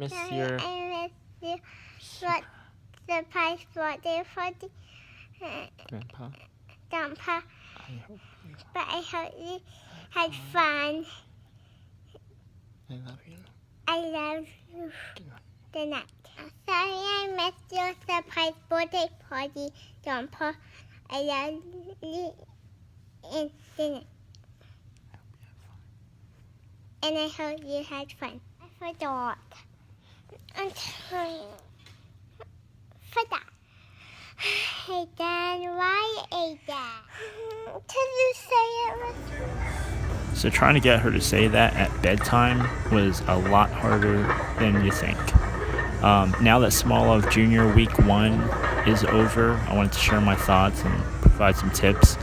Monsieur. I miss you. What surprise birthday for the Grandpa, grandpa. I hope you. But I hope you had fun. I love you. I love you. Good night. Good night. Sorry I missed your surprise birthday party, grandpa. I love you. And good night. And I hope you had fun. I forgot. I'm trying. Forgot. Hey, Dan, why is that? Can you say it with So trying to get her to say that at bedtime was a lot harder than you think. Now that Smolov Jr. week 1 is over, I wanted to share my thoughts and provide some tips.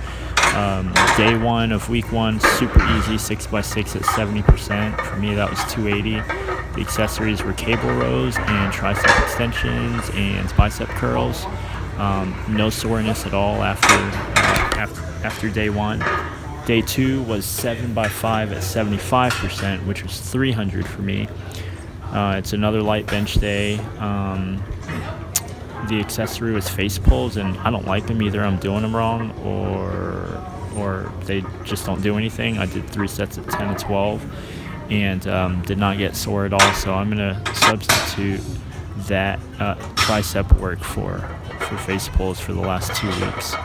Day 1 of week 1, super easy, 6x6 at 70%. For me, that was 280. The accessories were cable rows and tricep extensions and bicep curls. No soreness at all after day 1. Day 2 was 7x5 at 75%, which was 300 for me. It's another light bench day. The accessory was face pulls, and I don't like them. Either I'm doing them wrong or they just don't do anything. I did 3 sets of 10 and 12 and did not get sore at all, so I'm going to substitute that tricep work for face pulls for the last 2 weeks.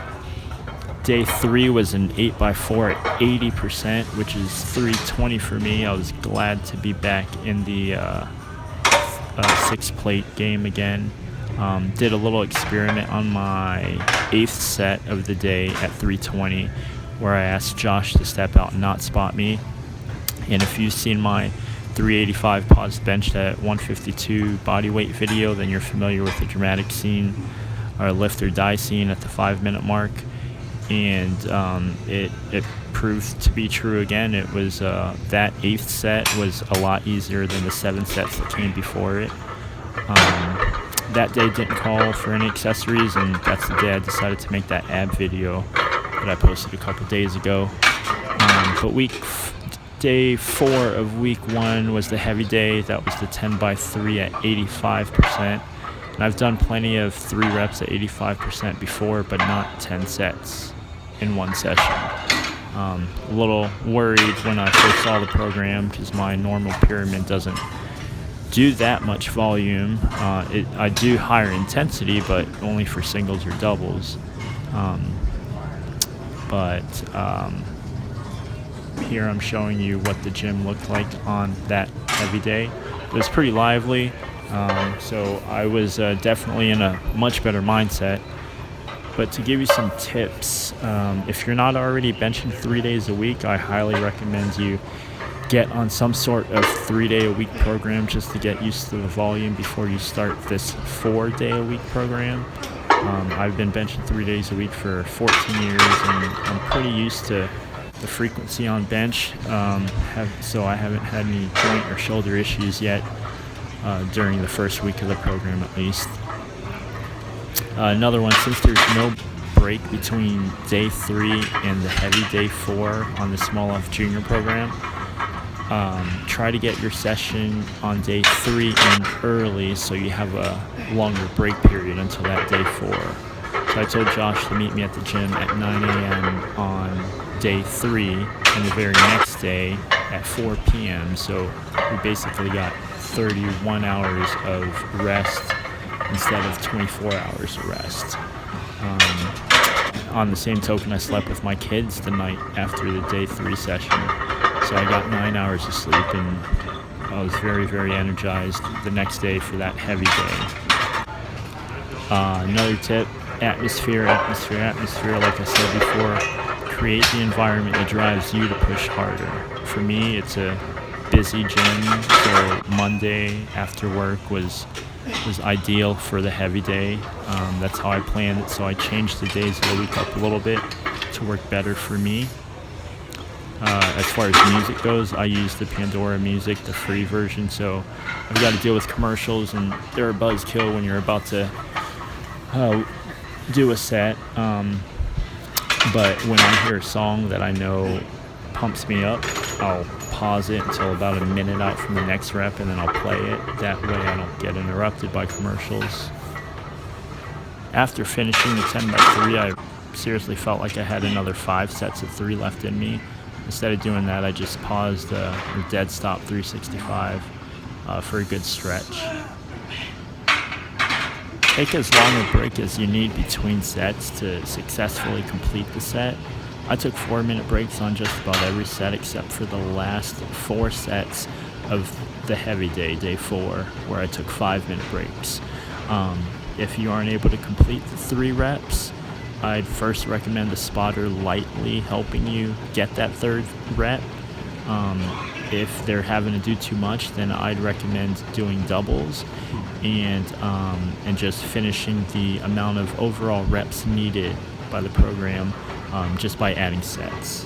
Day 3 was an 8x4 at 80%, which is 320 for me. I was glad to be back in the 6-plate game again. Did a little experiment on my 8th set of the day at 320, where I asked Josh to step out and not spot me. And if you've seen my 385 pause benched at 152 body weight video, then you're familiar with the dramatic scene, or lift or die scene at the 5-minute mark. And it proved to be true again. It was that 8th set was a lot easier than the 7 sets that came before it. That day didn't call for any accessories, and that's the day I decided to make that ab video that I posted a couple days ago. But day 4 of week 1 was the heavy day. That was the 10x3 at 85%. And I've done plenty of 3 reps at 85% before, but not 10 sets in one session. A little worried when I first saw the program because my normal pyramid doesn't do that much volume. I do higher intensity, but only for singles or doubles. Here I'm showing you what the gym looked like on that heavy day. It was pretty lively, so I was definitely in a much better mindset. But to give you some tips, if you're not already benching 3 days a week, I highly recommend you get on some sort of 3-day-a-week program just to get used to the volume before you start this 4-day-a-week program. I've been benching 3 days a week for 14 years, and I'm pretty used to the frequency on bench, so I haven't had any joint or shoulder issues yet during the first week of the program at least. Another one, since there's no break between day 3 and the heavy day 4 on the Smolov Jr. program, try to get your session on day 3 in early so you have a longer break period until that day 4. So I told Josh to meet me at the gym at 9 a.m. on day 3 and the very next day at 4 p.m. So we basically got 31 hours of rest instead of 24 hours of rest. On the same token, I slept with my kids the night after the day 3 session. So I got 9 hours of sleep, and I was very, very energized the next day for that heavy day. Another tip, atmosphere. Like I said before, create the environment that drives you to push harder. For me, it's a busy gym, so Monday after work was ideal for the heavy day. That's how I planned it, so I changed the days of the week up a little bit to work better for me. As far as music goes, I use the Pandora music, the free version, so I've got to deal with commercials, and they're a buzzkill when you're about to do a set. But when I hear a song that I know pumps me up, I'll pause it until about a minute out from the next rep, and then I'll play it. That way I don't get interrupted by commercials. After finishing the 10 by 3, I seriously felt like I had another 5 sets of 3 left in me. Instead of doing that, I just paused or dead stop 365 for a good stretch. Take as long a break as you need between sets to successfully complete the set. I took 4-minute breaks on just about every set except for the last 4 sets of the heavy day, day 4, where I took 5-minute breaks. If you aren't able to complete the 3 reps, I'd first recommend the spotter lightly helping you get that 3rd rep. If they're having to do too much, then I'd recommend doing doubles and just finishing the amount of overall reps needed by the program just by adding sets.